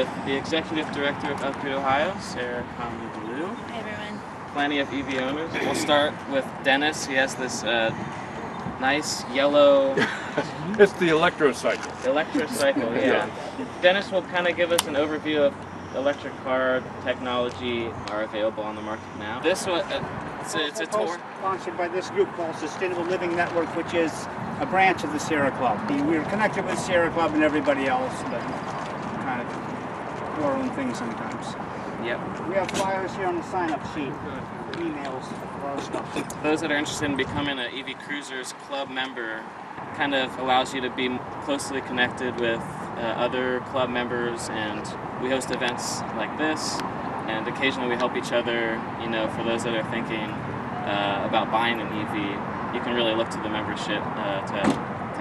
with the Executive Director of Upgrade Ohio, Sarah Conley-Blue. Hi everyone. Plenty of EV owners. We'll start with Dennis. He has this nice yellow... It's the electrocycle. Electrocycle, yeah. Dennis will kind of give us an overview of electric car technology are available on the market now. This one, it's a tour. Sponsored by this group called Sustainable Living Network, which is a branch of the Sierra Club. We're connected with Sierra Club and everybody else, but kind of do our own thing sometimes. Yep. We have flyers here on the sign-up sheet, emails for our stuff. Those that are interested in becoming an EV Cruisers Club member kind of allows you to be closely connected with other club members, and we host events like this, and occasionally we help each other. You know, for those that are thinking about buying an EV, you can really look to the membership to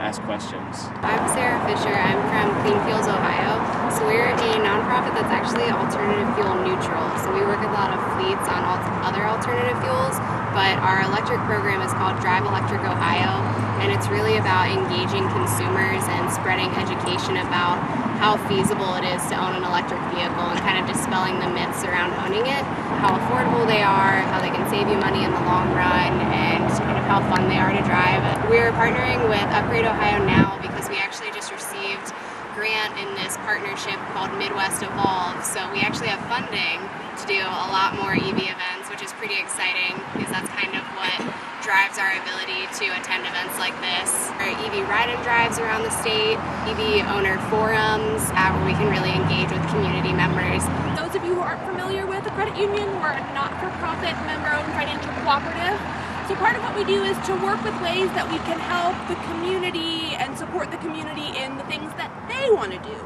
ask questions. I'm Sarah Fisher. I'm from Clean Fuels, Ohio. So we're a nonprofit that's actually alternative fuel neutral. So we work with a lot of fleets on other alternative fuels, but our electric program is called Drive Electric Ohio, and it's really about engaging consumers and spreading education about how feasible it is to own an electric vehicle and kind of dispelling the myths around owning it, how affordable they are, how they can save you money in the long run, and kind of how fun they are to drive. We're partnering with Upgrade Ohio now because we actually just received a grant in this partnership called Midwest Evolve. So we actually have funding to do a lot more EV events, which is pretty exciting because that's kind of what drives our ability to attend events like this. Our EV ride and drives around the state, EV owner forums, where we can really engage with community members. Those of you who aren't familiar with a credit union, we're a not-for-profit member-owned financial cooperative. So part of what we do is to work with ways that we can help the community and support the community in the things that they want to do.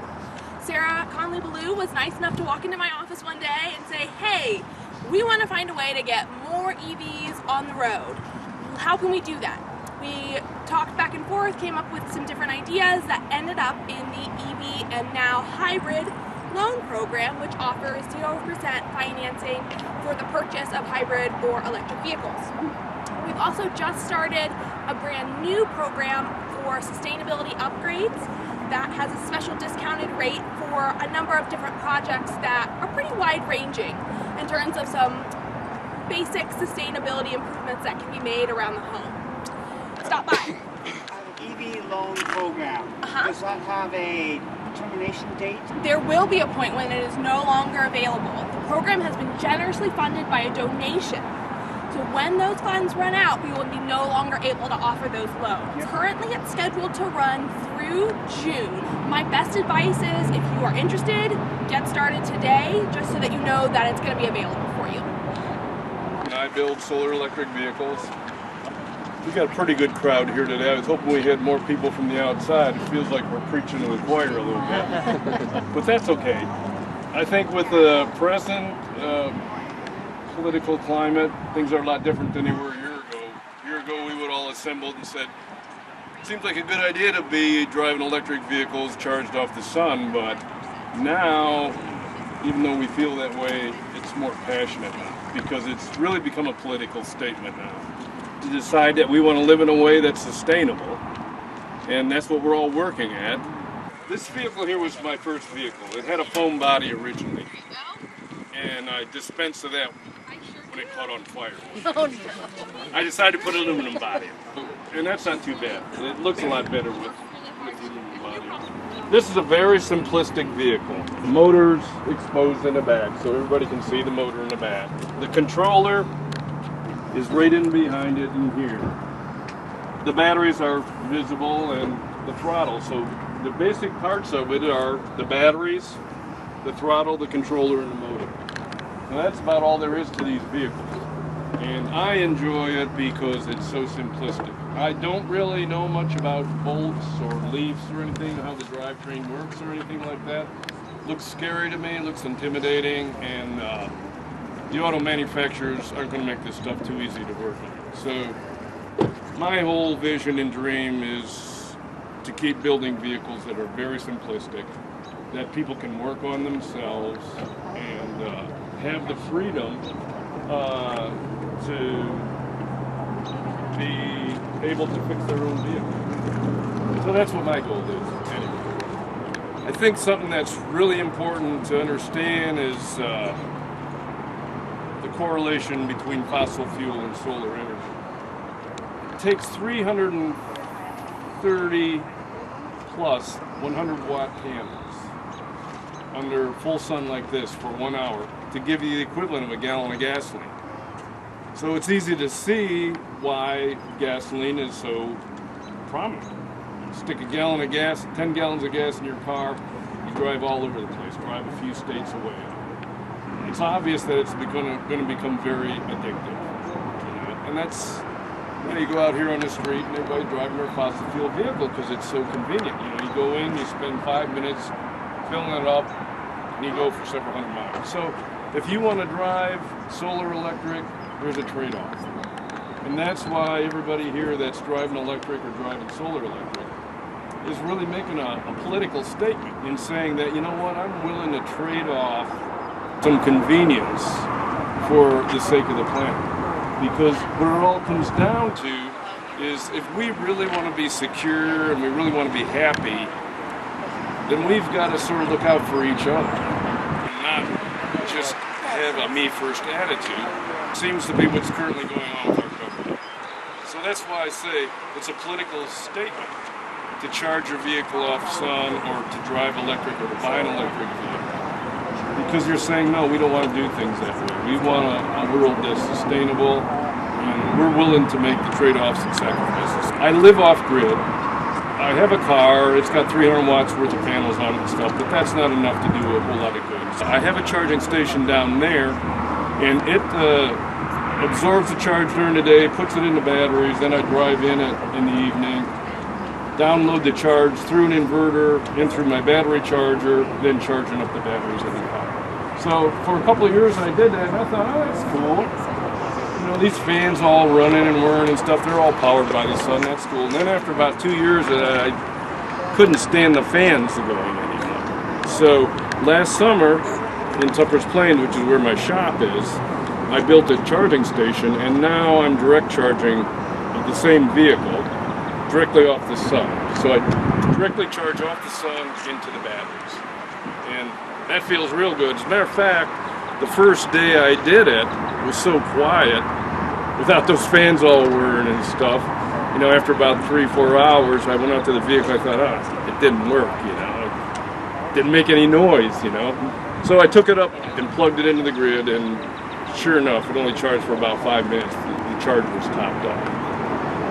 Sarah Conley-Blue was nice enough to walk into my office one day and say, hey, we want to find a way to get more EVs on the road. How can we do that? We talked back and forth, came up with some different ideas that ended up in the EV and now hybrid loan program, which offers 0% financing for the purchase of hybrid or electric vehicles. We've also just started a brand new program for sustainability upgrades that has a special discounted rate for a number of different projects that are pretty wide-ranging in terms of some basic sustainability improvements that can be made around the home. Stop by. EV loan program. Does that have a termination date? There will be a point when it is no longer available. The program has been generously funded by a donation. So when those funds run out, we will be no longer able to offer those loans. Currently it's scheduled to run through June. My best advice is if you are interested, get started today just so that you know that it's going to be available for you. I build solar electric vehicles. We got a pretty good crowd here today. I was hoping we had more people from the outside. It feels like we're preaching to the choir a little bit, but that's okay. I think with the present political climate, things are a lot different than they were a year ago. A year ago, we would all assembled and said, seems like a good idea to be driving electric vehicles charged off the sun, but now, even though we feel that way, it's more passionate because it's really become a political statement now. To decide that we want to live in a way that's sustainable, and that's what we're all working at. This vehicle here was my first vehicle. It had a foam body originally, and I dispensed of that when it caught on fire. Oh, no. I decided to put an aluminum body, and that's not too bad. It looks a lot better with the aluminum body. This is a very simplistic vehicle. The motor's exposed in the back, so everybody can see the motor in the back. The controller is right in behind it in here. The batteries are visible and the throttle, so the basic parts of it are the batteries, the throttle, the controller, and the motor. And that's about all there is to these vehicles. And I enjoy it because it's so simplistic. I don't really know much about bolts or leafs or anything, how the drivetrain works or anything like that. Looks scary to me, looks intimidating, and the auto manufacturers aren't going to make this stuff too easy to work on. So my whole vision and dream is to keep building vehicles that are very simplistic, that people can work on themselves and have the freedom to be able to fix their own vehicle. So that's what my goal is, anyway. I think something that's really important to understand is the correlation between fossil fuel and solar energy. It takes 330 plus 100-watt panels under full sun like this for 1 hour to give you the equivalent of a gallon of gasoline. So it's easy to see why gasoline is so prominent. Stick a gallon of gas, 10 gallons of gas in your car, you drive all over the place, drive a few states away. It's obvious that it's going to become very addictive. And that's, you go out here on the street and everybody's driving their fossil fuel vehicle because it's so convenient. You go in, you spend 5 minutes filling it up, and you go for several hundred miles. So if you want to drive solar electric, there's a trade-off. And that's why everybody here that's driving electric or driving solar electric is really making a political statement in saying that, you know what, I'm willing to trade off some convenience for the sake of the planet. Because what it all comes down to is if we really want to be secure and we really want to be happy, then we've got to sort of look out for each other and not just have a me-first attitude. Seems to be what's currently going on with our government. So that's why I say it's a political statement to charge your vehicle off sun or to drive electric or to buy an electric vehicle. Because you're saying, no, we don't want to do things that way. We want a world that's sustainable, and we're willing to make the trade-offs and sacrifices. I live off-grid. I have a car. It's got 300 watts worth of panels on it and stuff, but that's not enough to do a whole lot of good. I have a charging station down there, and it absorbs the charge during the day, puts it in the batteries, then I drive in it in the evening, download the charge through an inverter, in through my battery charger, then charging up the batteries in the car. So for a couple of years I did that, and I thought, oh, that's cool. These fans all running and whirring and stuff, they're all powered by the sun, that's cool. And then after about 2 years, I couldn't stand the fans going anymore. So last summer in Tupper's Plains, which is where my shop is, I built a charging station, and now I'm direct charging the same vehicle directly off the sun. So I directly charge off the sun into the batteries. And that feels real good. As a matter of fact, the first day I did it was so quiet, without those fans all whirring and stuff. After about 3-4 hours, I went out to the vehicle, I thought, oh, it didn't work, It didn't make any noise, So I took it up and plugged it into the grid, and sure enough, it only charged for about 5 minutes. The charger was topped off.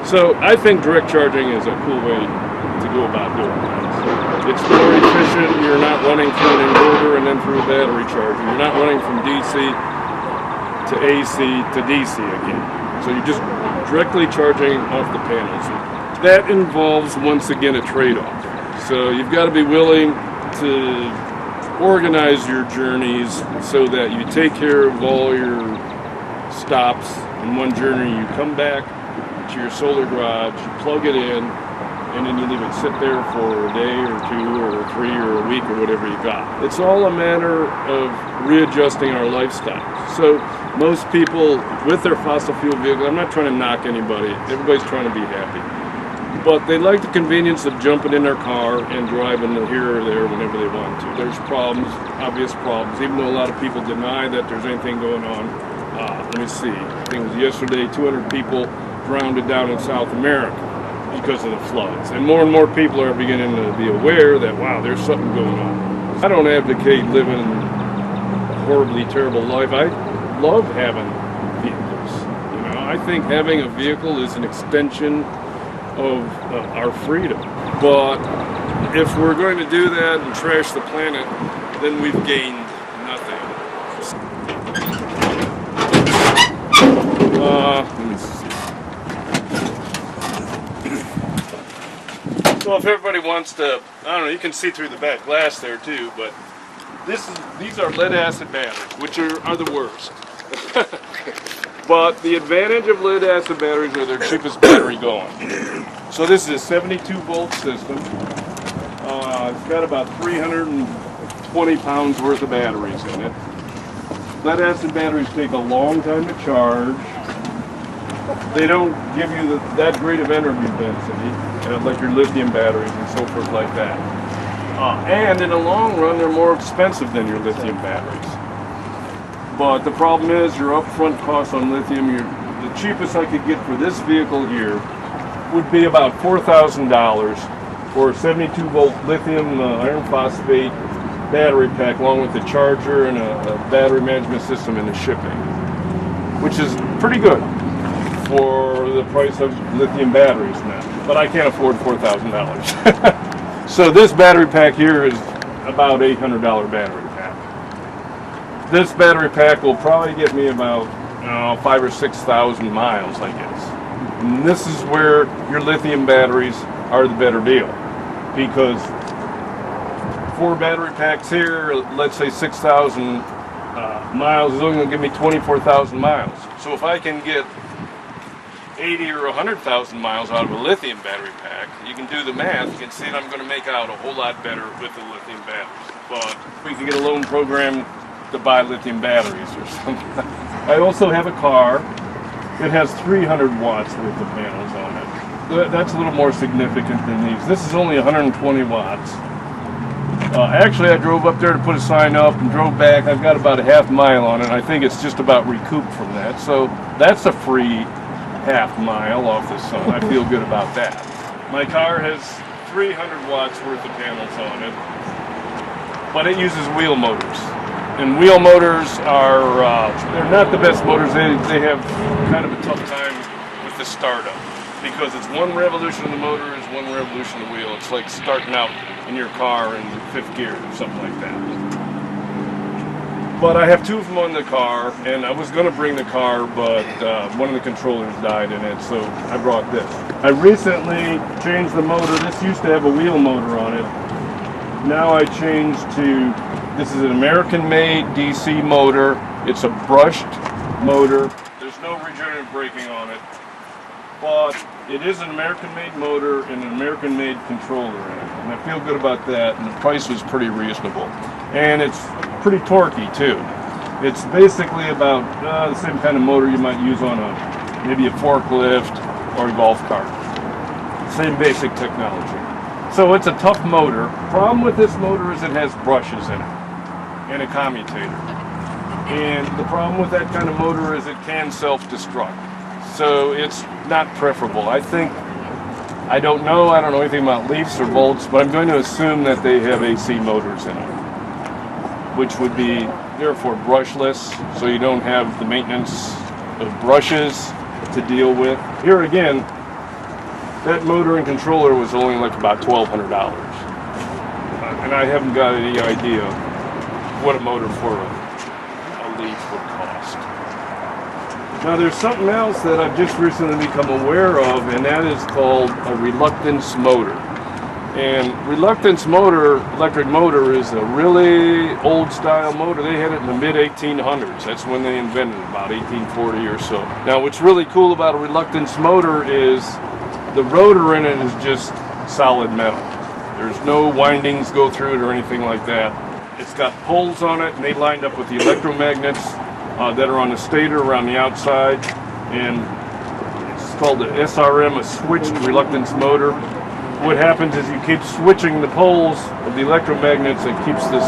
So I think direct charging is a cool way to go about doing that. So it's more efficient. You're not running through an inverter and then through a battery charger. You're not running from DC to AC to DC again. So you're just directly charging off the panels. That involves, once again, a trade-off. So you've got to be willing to organize your journeys so that you take care of all your stops in one journey. You come back to your solar garage, you plug it in, and then you leave it sit there for a day or 2 or 3 or a week or whatever you got. It's all a matter of readjusting our lifestyle. So most people with their fossil fuel vehicle, I'm not trying to knock anybody, everybody's trying to be happy, but they like the convenience of jumping in their car and driving here or there whenever they want to. There's problems, obvious problems, even though a lot of people deny that there's anything going on. Let me see, I think it was yesterday, 200 people drowned down in South America because of the floods. And more people are beginning to be aware that, wow, there's something going on. I don't advocate living a horribly terrible life. I love having vehicles. I think having a vehicle is an extension of our freedom. But if we're going to do that and trash the planet, then we've gained nothing. Let me see. So if everybody wants to, I don't know, you can see through the back glass there too, but these are lead acid batteries, which are the worst. But the advantage of lead acid batteries are their cheapest battery going. So this is a 72 volt system. It's got about 320 pounds worth of batteries in it. Lead acid batteries take a long time to charge. They don't give you that great of energy density, like your lithium batteries and so forth like that. And in the long run, they're more expensive than your lithium batteries. But the problem is your upfront cost on lithium, the cheapest I could get for this vehicle here would be about $4,000 for a 72-volt lithium iron phosphate battery pack, along with the charger and a battery management system and the shipping, which is pretty good for the price of lithium batteries now. But I can't afford $4,000. So this battery pack here is about $800 battery pack. This battery pack will probably get me about 5,000 or 6,000 miles, I guess. And this is where your lithium batteries are the better deal, because 4 battery packs here, let's say 6,000 miles, is only going to give me 24,000 miles. So if I can get 80 or 100,000 miles out of a lithium battery pack, you can do the math. You can see that I'm going to make out a whole lot better with the lithium batteries. But we can get a loan program to buy lithium batteries or something. I also have a car that has 300 watts worth of panels on it. That's a little more significant than these. This is only 120 watts. Actually, I drove up there to put a sign up and drove back. I've got about a half mile on it. I think it's just about recouped from that. So that's a free half mile off the sun. I feel good about that. My car has 300 watts worth of panels on it, but it uses wheel motors. And wheel motors are, they're not the best motors. They have kind of a tough time with the startup, because it's one revolution of the motor is one revolution of the wheel. It's like starting out in your car in 5th gear or something like that. But I have 2 of them on the car, and I was going to bring the car, but one of the controllers died in it, so I brought this. I recently changed the motor. This used to have a wheel motor on it. Now I changed to, this is an American-made DC motor. It's a brushed motor. There's no regenerative braking on it, but it is an American-made motor and an American-made controller in it, and I feel good about that, and the price was pretty reasonable. And it's pretty torquey too. It's basically about the same kind of motor you might use on maybe a forklift or a golf cart. Same basic technology. So it's a tough motor. Problem with this motor is it has brushes in it and a commutator. And the problem with that kind of motor is it can self-destruct. So it's not preferable. I don't know anything about leafs or bolts, but I'm going to assume that they have AC motors in them, which would be therefore brushless, so you don't have the maintenance of brushes to deal with. Here again, that motor and controller was only like about $1,200. And I haven't got any idea what a motor for a leaf would cost. Now there's something else that I've just recently become aware of, and that is called a reluctance motor. And reluctance motor, electric motor, is a really old style motor. They had it in the mid 1800s. That's when they invented it, about 1840 or so. Now what's really cool about a reluctance motor is the rotor in it is just solid metal. There's no windings go through it or anything like that. It's got poles on it, and they lined up with the electromagnets that are on the stator around the outside. And it's called the SRM, a switched reluctance motor. What happens is you keep switching the poles of the electromagnets, it keeps this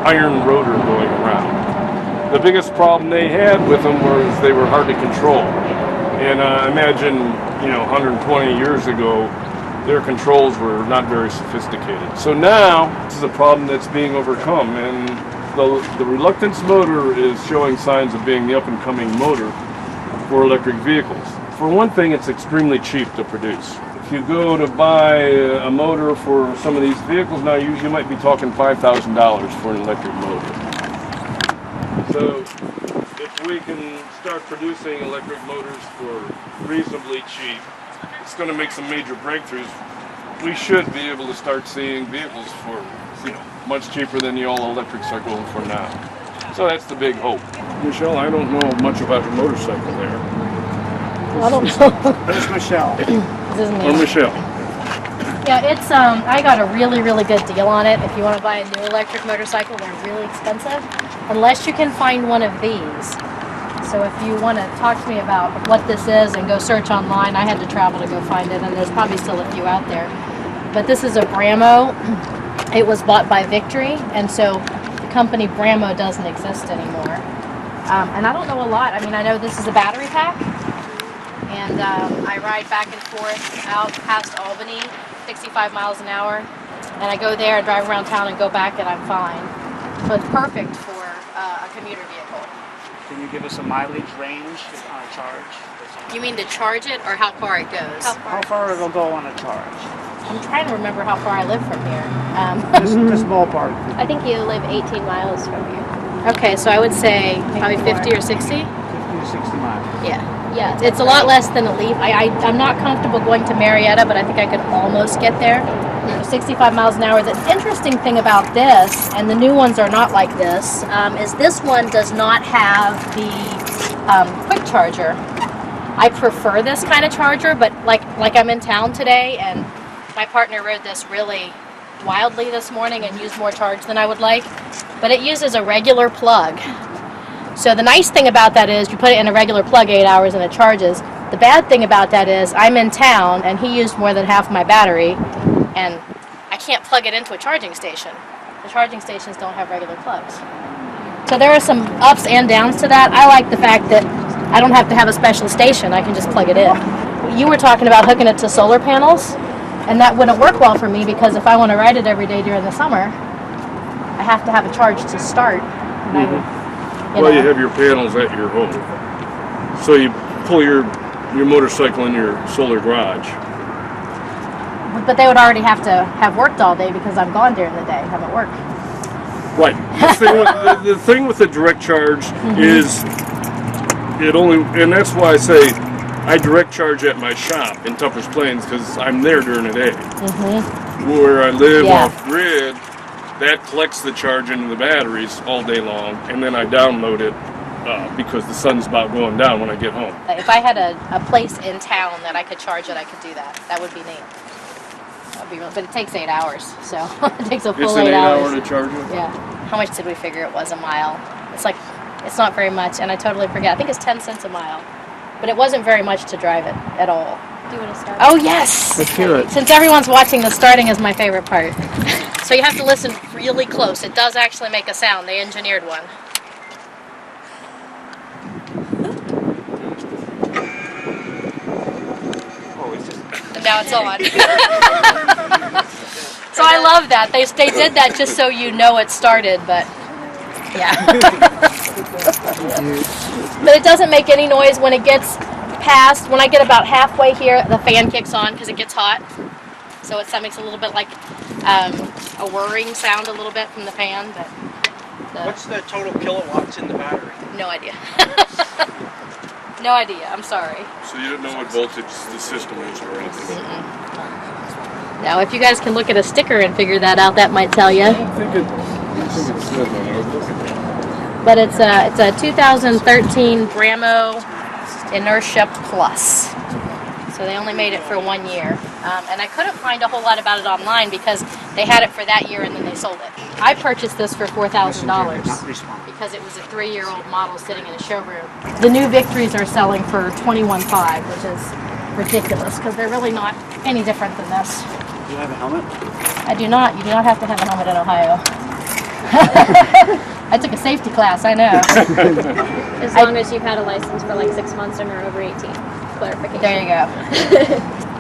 iron rotor going around. The biggest problem they had with them was they were hard to control. And I imagine, 120 years ago, their controls were not very sophisticated. So now, this is a problem that's being overcome, and the reluctance motor is showing signs of being the up-and-coming motor for electric vehicles. For one thing, it's extremely cheap to produce. If you go to buy a motor for some of these vehicles now, you might be talking $5,000 for an electric motor. So if we can start producing electric motors for reasonably cheap, it's going to make some major breakthroughs. We should be able to start seeing vehicles for much cheaper than the all-electrics are going for now. So that's the big hope. Michelle, I don't know much about your motorcycle there. I don't know. There's Michelle. Or Michelle. Yeah, it's I got a really, really good deal on it. If you want to buy a new electric motorcycle, they're really expensive, unless you can find one of these. So if you want to talk to me about what this is and go search online, I had to travel to go find it, and there's probably still a few out there. But this is a Bramo it was bought by Victory, and so the company Bramo doesn't exist anymore. And I don't know a lot. I mean, I know this is a battery pack, and I ride back and forth out past Albany, 65 miles an hour, and I go there and drive around town and go back, and I'm fine. So it's perfect for a commuter vehicle. Can you give us a mileage range on a charge? You mean to charge it, or how far it goes? How far it'll go on a charge? I'm trying to remember how far I live from here. Just ballpark. I think you live 18 miles from here. Okay, so I would say probably 50 or 60. 50 to 60 miles. Yeah. Yeah. It's a lot less than a leaf. I'm not comfortable going to Marietta, but I think I could almost get there. 65 miles an hour. The interesting thing about this, and the new ones are not like this, is this one does not have the quick charger. I prefer this kind of charger, but like I'm in town today, and my partner rode this really wildly this morning and used more charge than I would like, but it uses a regular plug. So the nice thing about that is you put it in a regular plug 8 hours and it charges. The bad thing about that is I'm in town and he used more than half my battery, and I can't plug it into a charging station. The charging stations don't have regular plugs. So there are some ups and downs to that. I like the fact that I don't have to have a special station. I can just plug it in. You were talking about hooking it to solar panels, and that wouldn't work well for me because if I want to ride it every day during the summer, I have to have a charge to start. And Well, you have your panels at your home. So you pull your motorcycle in your solar garage. But they would already have to have worked all day because I'm gone during the day. I'm at work. Right. The thing with the direct charge is it only, and that's why I say I direct charge at my shop in Tupper's Plains because I'm there during the day. Where I live off grid, that collects the charge into the batteries all day long, and then I download it because the sun's about going down when I get home. If I had a place in town that I could charge it, I could do that. That would be neat. That would be real, but it takes 8 hours, so it takes a full It's an 8 hours. 8 hour to charge it? Yeah. How much did we figure it was a mile? It's not very much, and I totally forget. I think it's 10 cents a mile, but it wasn't very much to drive it at all. Do you want to start? Oh yes! Let's hear it. Since everyone's watching, the starting is my favorite part. So you have to listen really close. It does actually make a sound. They engineered one. And now it's on. So I love that. They did that just so you know it started, but yeah. But it doesn't make any noise when it gets past. When I get about halfway here, the fan kicks on because it gets hot. So that makes a little bit like a whirring sound a little bit from the fan. But What's the total kilowatts in the battery? no idea. No idea. I'm sorry. So you don't know what voltage the system is or anything? Now, if you guys can look at a sticker and figure that out, that might tell you. I think it says on there. Look at that. But it's a 2013 Bramo Inertia Plus. So they only made it for 1 year. And I couldn't find a whole lot about it online because they had it for that year and then they sold it. I purchased this for $4,000 because it was a 3-year-old model sitting in a showroom. The new Victories are selling for $21,500, which is ridiculous because they're really not any different than this. Do you have a helmet? I do not. You do not have to have a helmet in Ohio. I took a safety class, I know. As long as you've had a license for like 6 months and are over 18. Clarification. There you go.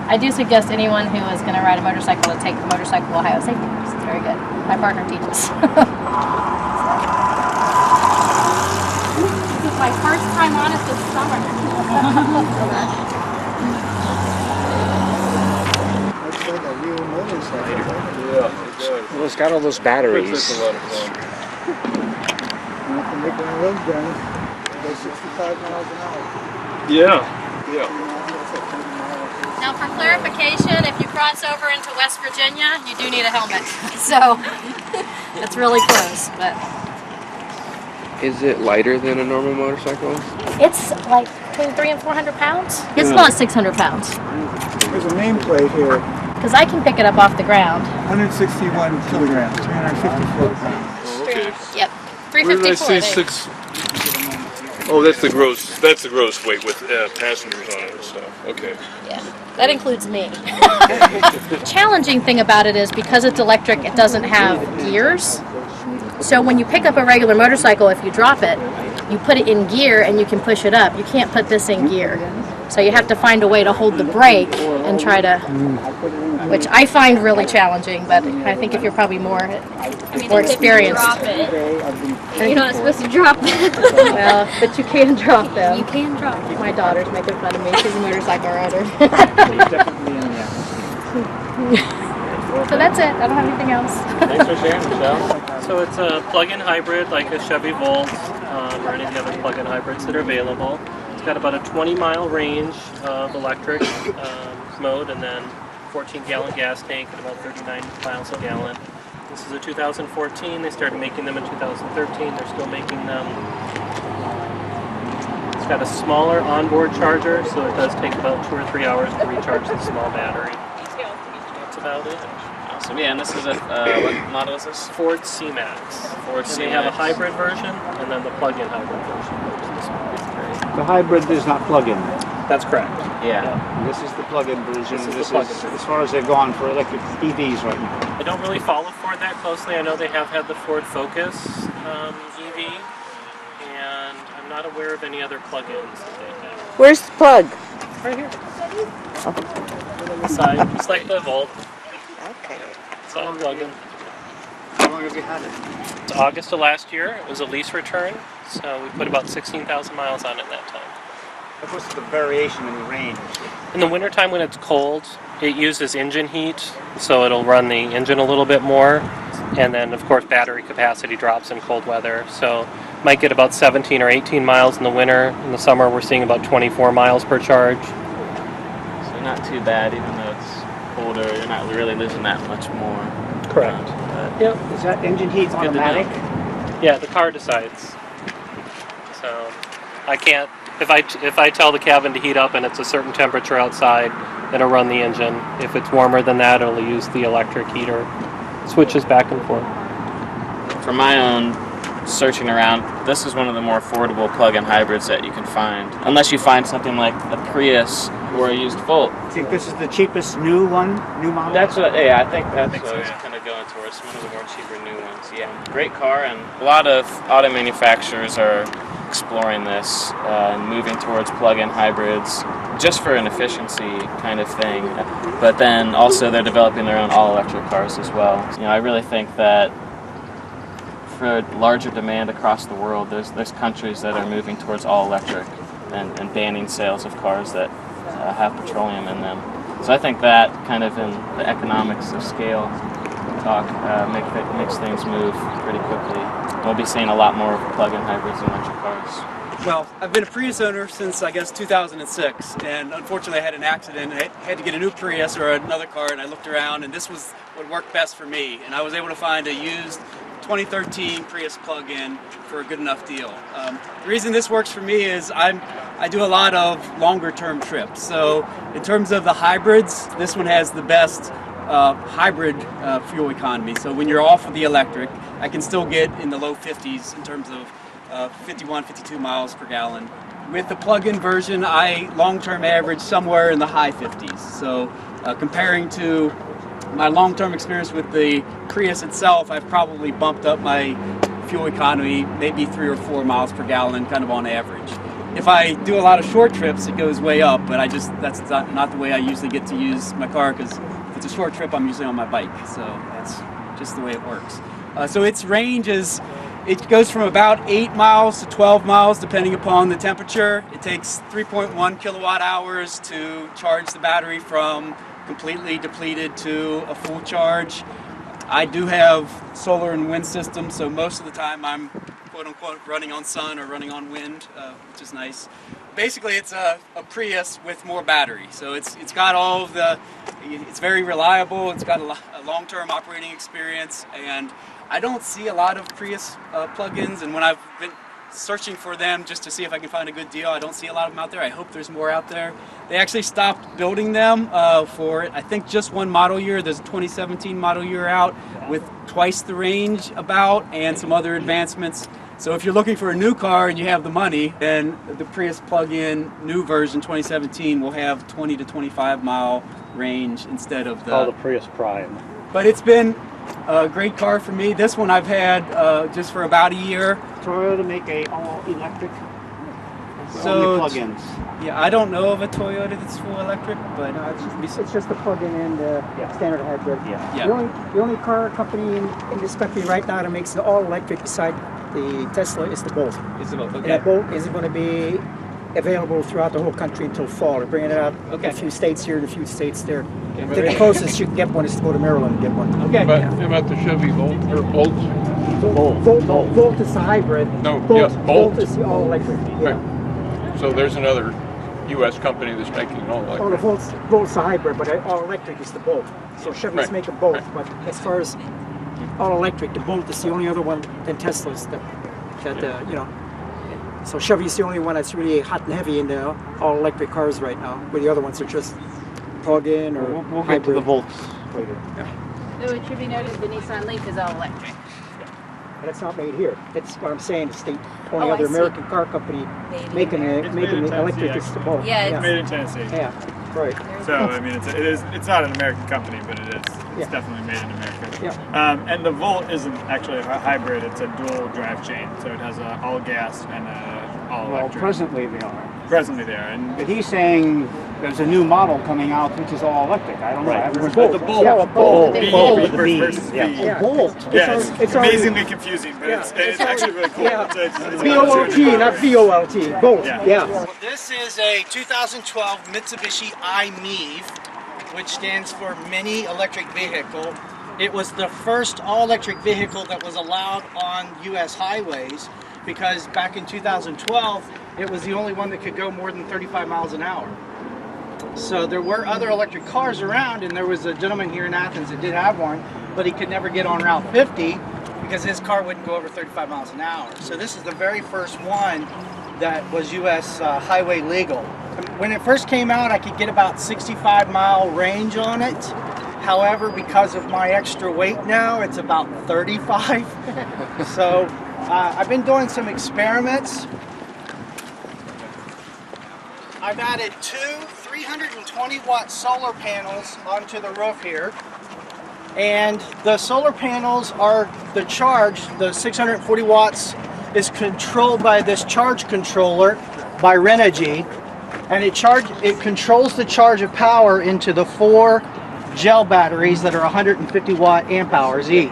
I do suggest anyone who is going to ride a motorcycle to take the Motorcycle Ohio safety course. It's very good. My partner teaches. This is my first time on it this summer. Looks like a real motorcycle. Yeah, it does. Well, it's got all those It's batteries. a lot of fun. You have to make one of those guns. Go 65 miles an hour. Yeah. Now for clarification, if you cross over into West Virginia, you do need a helmet. So, that's really close, but... Is it lighter than a normal motorcycle? It's like between 300 and 400 pounds. It's about 600 pounds. There's a nameplate here. Because I can pick it up off the ground. 161 kilograms, 354 pounds. Okay. Yep. Where did I 354. say there. 6? Oh, that's the gross. That's the gross weight with passengers on it and stuff. Okay. Yeah. That includes me. Challenging thing about it is because it's electric, it doesn't have gears. So when you pick up a regular motorcycle, if you drop it, you put it in gear and you can push it up. You can't put this in gear. So you have to find a way to hold the brake and try to, which I find really challenging, but I think if you're probably more experienced. Drop it. You're not supposed to drop it. Well, but you can drop them. You can drop it. My daughter's making fun of me. She's a motorcycle rider. So that's it. I don't have anything else. Thanks for sharing, Michelle. So it's a plug-in hybrid like a Chevy Volt or any of the other plug-in hybrids that are available. It's got about a 20-mile range of electric mode and then 14-gallon gas tank at about 39 miles a gallon. This is a 2014. They started making them in 2013. They're still making them. It's got a smaller onboard charger, so it does take about 2 or 3 hours to recharge the small battery. That's about it. Awesome. Yeah, and this is a what model is this? Ford C-Max. Ford C-Max. They have a hybrid version and then the plug-in hybrid version. The hybrid is not plug-in. That's correct. Yeah. This is the plug-in version. This is This the is plug-in. as far as they've gone for electric EVs right now. I don't really follow Ford that closely. I know they have had the Ford Focus EV, and I'm not aware of any other plug-ins that they have. Where's the plug? Right here. On the side. It's like the Volt. Okay. It's all plug-in. How long have you had it? It's August of last year. It was a lease return, so we put about 16,000 miles on it that time. What's the variation in the range? In the wintertime when it's cold, it uses engine heat, so it'll run the engine a little bit more. And then, of course, battery capacity drops in cold weather. So might get about 17 or 18 miles in the winter. In the summer, we're seeing about 24 miles per charge. So not too bad, even though it's colder. You're not really losing that much more. Correct. Yep. Is that engine heat automatic? Yeah, the car decides. So I can't. If I tell the cabin to heat up and it's a certain temperature outside, it'll run the engine. If it's warmer than that, it'll use the electric heater. Switches back and forth. For my own searching around, this is one of the more affordable plug-in hybrids that you can find. Unless you find something like the Prius or a used Volt. I think this is the cheapest new model? That's what, yeah, I think that's what I was kind of going towards, one of the more cheaper new ones. Yeah, great car, and a lot of auto manufacturers are exploring this and moving towards plug-in hybrids just for an efficiency kind of thing. But then also they're developing their own all-electric cars as well. You know, I really think that for larger demand across the world, there's countries that are moving towards all-electric and banning sales of cars that have petroleum in them. So I think that kind of in the economics of scale talk makes things move pretty quickly. We'll be seeing a lot more plug-in hybrids and electric cars. Well, I've been a Prius owner since, I guess, 2006, and unfortunately I had an accident. I had to get a new Prius or another car, and I looked around, and this was what worked best for me, and I was able to find a used 2013 Prius plug-in for a good enough deal. The reason this works for me is I do a lot of longer-term trips, so in terms of the hybrids, this one has the best hybrid fuel economy. So when you're off of the electric, I can still get in the low 50s in terms of 51, 52 miles per gallon. With the plug-in version, I long-term average somewhere in the high 50s. So comparing to my long-term experience with the Prius itself, I've probably bumped up my fuel economy maybe 3 or 4 miles per gallon, kind of on average. If I do a lot of short trips, it goes way up, but that's not the way I usually get to use my car, because if it's a short trip, I'm usually on my bike, so that's just the way it works. So its range it goes from about 8 miles to 12 miles depending upon the temperature. It takes 3.1 kilowatt hours to charge the battery from completely depleted to a full charge. I do have solar and wind systems, so most of the time I'm quote-unquote running on sun or running on wind, which is nice. Basically, it's a Prius with more battery. So it's got all of it's very reliable, it's got a long-term operating experience, and I don't see a lot of Prius plug-ins, and when I've been searching for them just to see if I can find a good deal, I don't see a lot of them out there. I hope there's more out there. They actually stopped building them for, I think, just one model year. There's a 2017 model year out with twice the range about and some other advancements. So if you're looking for a new car and you have the money, then the Prius plug-in new version 2017 will have 20 to 25 mile range instead of the Prius Prime. But it's been a great car for me. This one I've had just for about a year. Toyota make a all-electric, So only plug-ins. Yeah, I don't know of a Toyota that's full electric, but No, it's just the plug-in and standard hybrid. Yeah. The only car company in this country right now that makes the all-electric beside the Tesla is the Bolt. it's about And okay. that Bolt is going to be available throughout the whole country until fall. They're bringing it out a few states here and a few states there. The closest you can get one is to go to Maryland and get one. Okay. How about the Chevy Volt or Bolts? Volt is the hybrid. No, Bolt, yes, Bolt. Volt is the all-electric. Yeah. Right. So there's another U.S. company that's making all Oh, electric. the Volt's the hybrid, but all-electric is the Bolt. So Chevy's Right. making both, but as far as all-electric, the Bolt is the only other one than Tesla's that you know. So Chevy's the only one that's really hot and heavy in the all-electric cars right now, where the other ones are just plug-in or We'll get to hybrid. the Volts later. So it should be noted the Nissan Leaf is all electric. And it's not made here. That's what I'm saying. It's the only Oh, I other see. American car company making it electric. It's the Bolt. Yeah, It's made in Tennessee. Yeah, right. So I mean, it's not an American company, but it is. It's Yeah. definitely made in America. Yeah. And the Volt isn't actually a hybrid; it's a dual drive chain. So it has a all gas and a all Well, electric. presently they are. Presently there, and But he's saying there's a new model coming out which is all electric. I don't know. I haven't heard the that. Bolt. Yeah, Bolt. B Bolt. versus V. Yeah, Bolt. Yeah, It's it's already- amazingly confusing, but it's actually really cool. Yeah. It's B-O-L-T, not V-O-L-T. Bolt. Yeah. Yeah. This is a 2012 Mitsubishi i-MiEV, which stands for Mini Electric Vehicle. It was the first all-electric vehicle that was allowed on U.S. highways because back in 2012, it was the only one that could go more than 35 miles an hour. So there were other electric cars around, and there was a gentleman here in Athens that did have one, but he could never get on Route 50 because his car wouldn't go over 35 miles an hour. So this is the very first one that was U.S. Highway legal. When it first came out, I could get about 65-mile range on it. However, because of my extra weight now, it's about 35. So I've been doing some experiments. I've added two 320-watt solar panels onto the roof here. And the solar panels are the charge, the 640 watts is controlled by this charge controller by Renogy. And it controls the charge of power into the 4 gel batteries that are 150 watt amp hours each.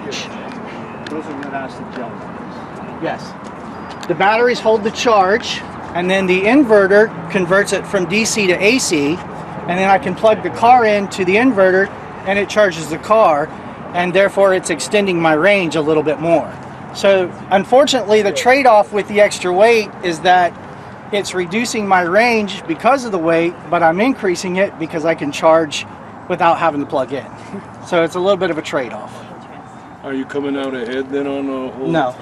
Those are lead-acid gel batteries. Yes. The batteries hold the charge, and then the inverter converts it from DC to AC, and then I can plug the car into the inverter and it charges the car, and therefore it's extending my range a little bit more. So unfortunately, the trade-off with the extra weight is that it's reducing my range because of the weight, but I'm increasing it because I can charge without having to plug in. So it's a little bit of a trade-off. Are you coming out ahead then on the whole? No.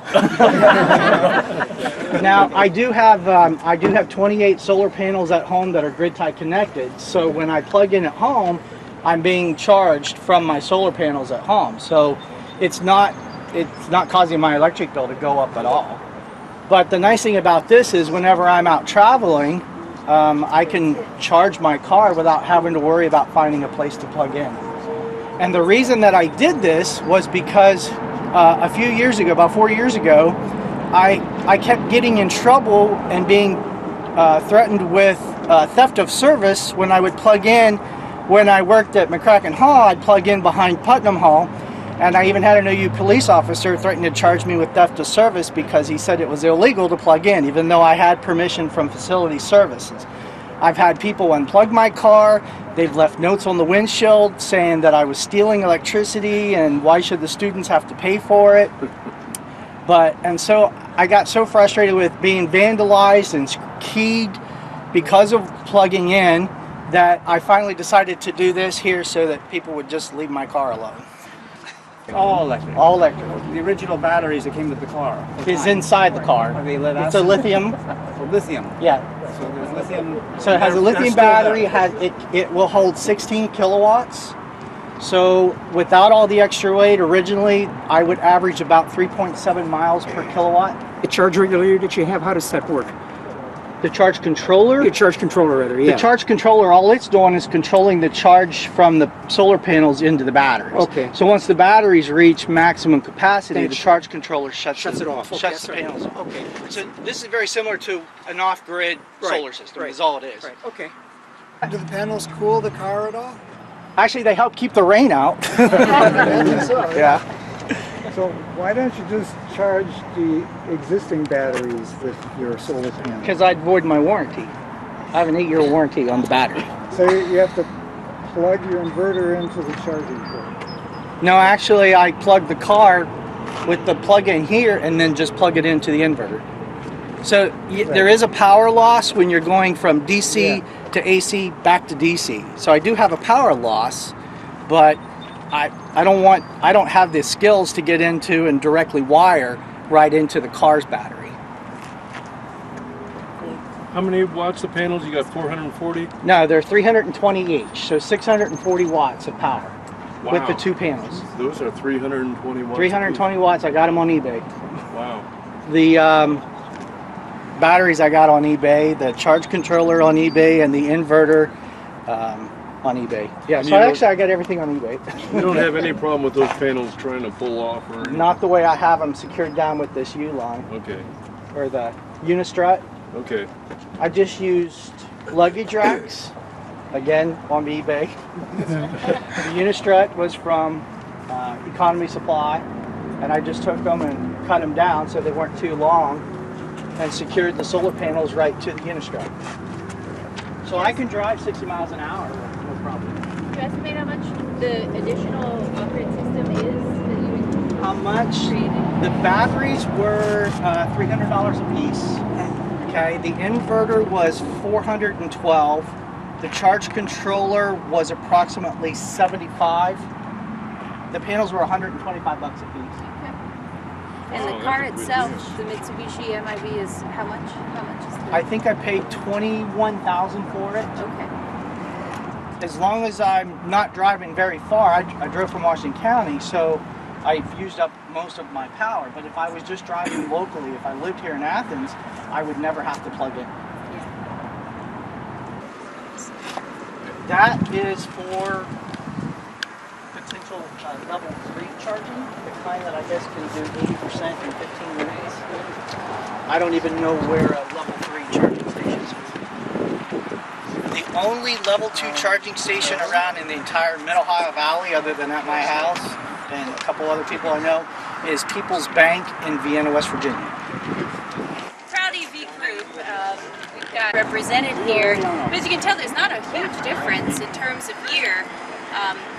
Now I do have 28 solar panels at home that are grid tie connected. So when I plug in at home, I'm being charged from my solar panels at home. So it's not causing my electric bill to go up at all. But the nice thing about this is whenever I'm out traveling, I can charge my car without having to worry about finding a place to plug in. And the reason that I did this was because a few years ago, about 4 years ago, I kept getting in trouble and being threatened with theft of service when I would plug in. When I worked at McCracken Hall, I'd plug in behind Putnam Hall, and I even had an OU police officer threaten to charge me with theft of service because he said it was illegal to plug in, even though I had permission from facility services. I've had people unplug my car. They've left notes on the windshield saying that I was stealing electricity and why should the students have to pay for it. And so I got so frustrated with being vandalized and keyed because of plugging in that I finally decided to do this here so that people would just leave my car alone. All electric. All electric. The original batteries that came with the car. Is inside the car. Are they lead It's a acid? lithium. Oh, lithium. Yeah. So there's lithium. So it has a lithium battery. It will hold 16 kilowatts. So without all the extra weight, originally I would average about 3.7 miles per kilowatt The charge regulator that you have, how does that work? The charge controller? Your charge controller, rather, yeah. The charge controller, all it's doing is controlling the charge from the solar panels into the batteries. Okay. So once the batteries reach maximum capacity, the charge controller shuts it off. Okay, shuts the panels off. Okay. So this is very similar to an off-grid solar system, is all it is. Right, okay. Do the panels cool the car at all? Actually, they help keep the rain out. Yeah. So why don't you just charge the existing batteries with your solar panel? Because I'd void my warranty. I have an 8-year warranty on the battery. So you have to plug your inverter into the charging port. No, actually, I plug the car with the plug-in here and then just plug it into the inverter. So there is a power loss when you're going from DC to AC back to DC. So I do have a power loss, but I don't have the skills to get into and directly wire right into the car's battery. How many watts of panels? You got 440? No, they're 320 each, so 640 watts of power with the 2 panels. Those are 320 watts. 320 watts, I got them on eBay. Wow. The batteries I got on eBay, the charge controller on eBay, and the inverter on eBay. Yeah, And so actually I got everything on eBay. You don't have any problem with those panels trying to pull off or anything? Not the way I have them secured down with this U-line. Okay. Or the Unistrut. Okay. I just used luggage racks, again on eBay. The Unistrut was from Economy Supply, and I just took them and cut them down so they weren't too long and secured the solar panels right to the Unistrut. So I can drive 60 miles an hour with no problem. Can you estimate how much the additional off-grid system is that you How much? The batteries were $300 a piece. Okay, the inverter was $412. The charge controller was approximately $75. The panels were $125 a piece. And the car itself, the Mitsubishi MIB, is how much? How much is I think I paid $21,000 for it. Okay. As long as I'm not driving very far, I drove from Washington County, so I've used up most of my power. But if I was just driving locally, if I lived here in Athens, I would never have to plug in. That is for potential level 3 charging, the kind that I guess can do 80% in 15 minutes. I don't even know where a level 3 charging station is. The only level 2 charging station around in the entire Mid-Ohio Valley, other than at my house and a couple other people I know, is People's Bank in Vienna, West Virginia. Proud EV group, we've got represented here. But as you can tell, there's not a huge difference in terms of year.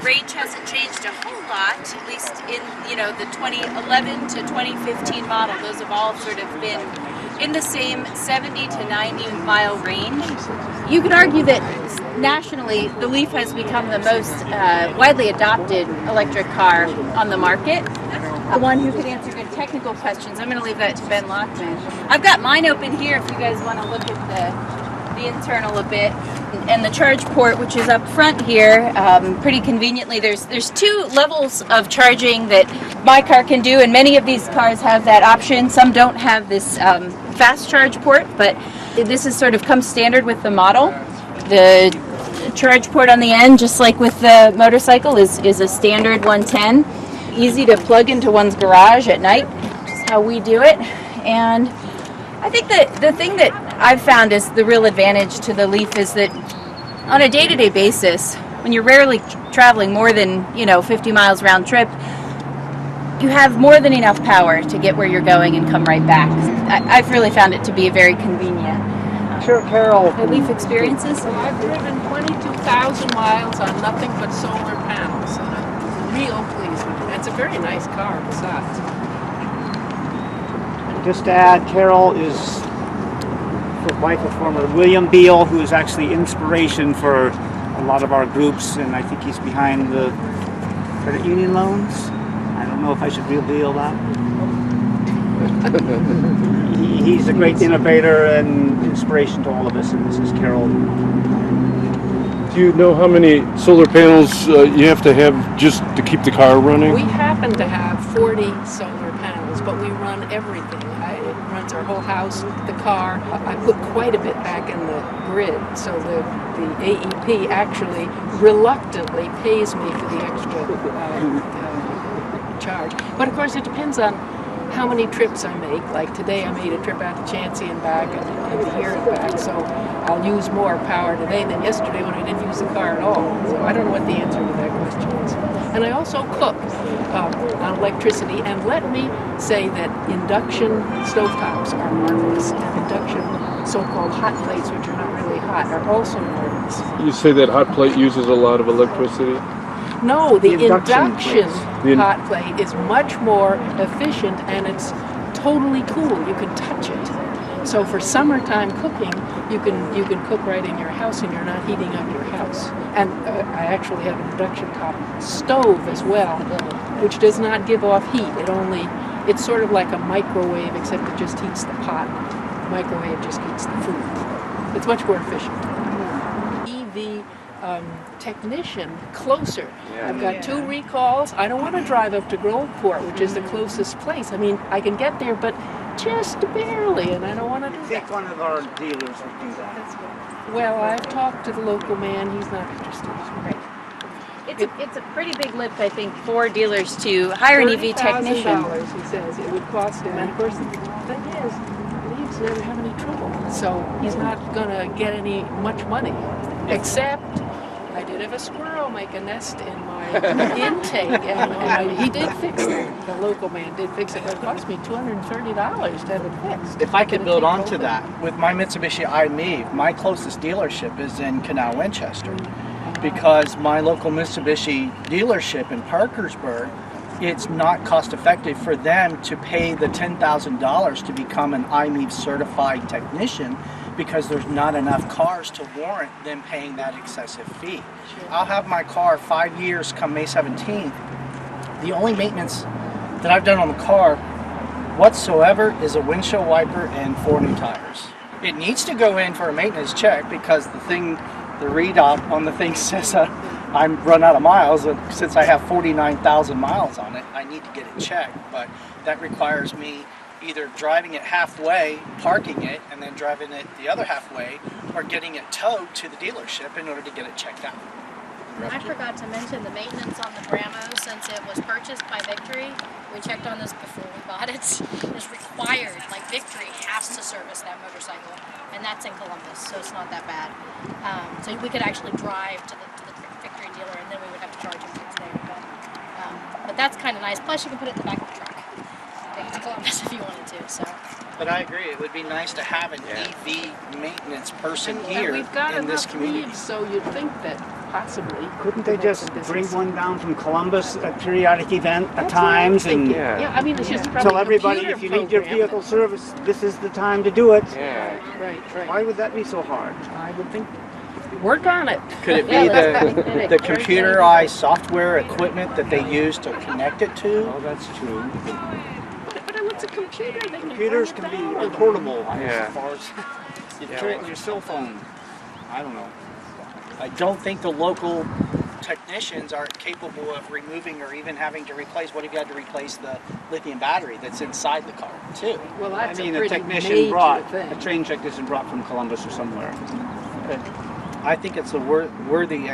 Range hasn't changed a whole lot, at least in the 2011 to 2015 model. Those have all sort of been in the same 70 to 90 mile range. You could argue that nationally, the Leaf has become the most widely adopted electric car on the market. The one who could answer good technical questions. I'm going to leave that to Ben Lockman. I've got mine open here if you guys want to look at the internal a bit. And the charge port, which is up front here, pretty conveniently, there's 2 levels of charging that my car can do, and many of these cars have that option. Some don't have this fast charge port, but this is sort of comes standard with the model. The charge port on the end, just like with the motorcycle, is a standard 110. Easy to plug into one's garage at night, which is how we do it. And I think that the thing that I've found is the real advantage to the Leaf is that on a day-to-day basis, when you're rarely traveling more than 50 miles round trip, you have more than enough power to get where you're going and come right back. I've really found it to be a very convenient. Sure, Carol. Leaf experiences? So I've driven 22,000 miles on nothing but solar panels, and I'm real pleased with it. It's a very nice car besides. Just to add, Carol is the wife of former William Beal, who is actually inspiration for a lot of our groups, and I think he's behind the credit union loans. I don't know if I should reveal that. He's a great innovator and inspiration to all of us, and this is Carol. Do you know how many solar panels you have to have just to keep the car running? We happen to have 40 solar panels, but we run everything. It runs our whole house, the car. I put quite a bit back in the grid, so the AEP actually reluctantly pays me for the extra charge. But of course it depends on how many trips I make. Like today I made a trip out to Chansey and back and to here and back, so I'll use more power today than yesterday when I didn't use the car at all. So I don't know what the answer to that question is. And I also cook on electricity, and let me say that induction stovetops are marvelous, and induction so-called hot plates, which are not really hot, are also marvelous. You say that hot plate uses a lot of electricity? No, the induction plates. hot plate is much more efficient, and it's totally cool. You can touch it. So for summertime cooking, you can cook right in your house, and you're not heating up your house. And I actually have an induction top stove as well, which does not give off heat. It's sort of like a microwave, except it just heats the pot. The microwave just heats the food. It's much more efficient. EV technician closer. I've got 2 recalls. I don't want to drive up to Groveport, which is the closest place. I mean, I can get there, but just barely, and I don't want to do that. I think one of our dealers would do that. Well, I've talked to the local man. He's not interested. Right. It's a pretty big lift, I think, for dealers to hire an EV technician. $30,000, he says, it would cost him. And of course, the thing is, leaves never have any trouble. So he's not going to get much money, except I did have a squirrel make a nest in my intake, and he did fix it. The local man did fix it, but it cost me $230 to have it fixed. If I could build onto that, with my Mitsubishi i-MiEV, my closest dealership is in Canal Winchester, because my local Mitsubishi dealership in Parkersburg, it's not cost effective for them to pay the $10,000 to become an i-MiEV certified technician, because there's not enough cars to warrant them paying that excessive fee. Sure. I'll have my car 5 years come May 17th. The only maintenance that I've done on the car whatsoever is a windshield wiper and 4 new tires. It needs to go in for a maintenance check, because the readout on the thing says I'm run out of miles, and since I have 49,000 miles on it, I need to get it checked. But that requires me either driving it halfway, parking it, and then driving it the other halfway, or getting it towed to the dealership in order to get it checked out. I forgot to mention the maintenance on the Bramo, since it was purchased by Victory. We checked on this before we bought it. It's required, like Victory has to service that motorcycle, and that's in Columbus, so it's not that bad. So we could actually drive to the Victory dealer, and then we would have to charge him for there. But that's kind of nice. Plus, you can put it in the back of the truck. Take it to Columbus if you wanted to. So. But I agree, it would be nice to have an EV maintenance person here we've got in this community. Leaves, so you'd think that possibly. Couldn't they just bring one down from Columbus at periodic event at times, and yeah, I mean, it's just tell everybody, if you need your vehicle service, this is the time to do it. Yeah. Right. Why would that be so hard? I would think. Work on it. Could it be the computerized software equipment that they use to connect it to? Oh, that's true. But what's a computer? Computers can be portable Yeah. as far as you throw it in your cell phone. I don't know. I don't think the local technicians are capable of removing or even having to replace. What if you had to replace the lithium battery that's inside the car too? Well, that's a pretty technician major thing. a train technician brought from Columbus or somewhere. I think it's a worthy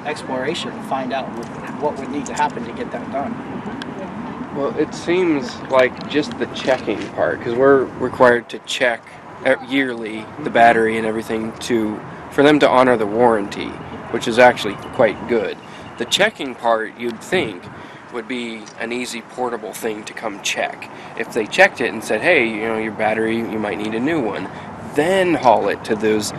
exploration to find out what would need to happen to get that done. Well, it seems like just the checking part, because we're required to check yearly the battery and everything for them to honor the warranty, which is actually quite good. The checking part, you'd think, would be an easy portable thing to come check. If they checked it and said, hey, your battery, you might need a new one, then haul it to those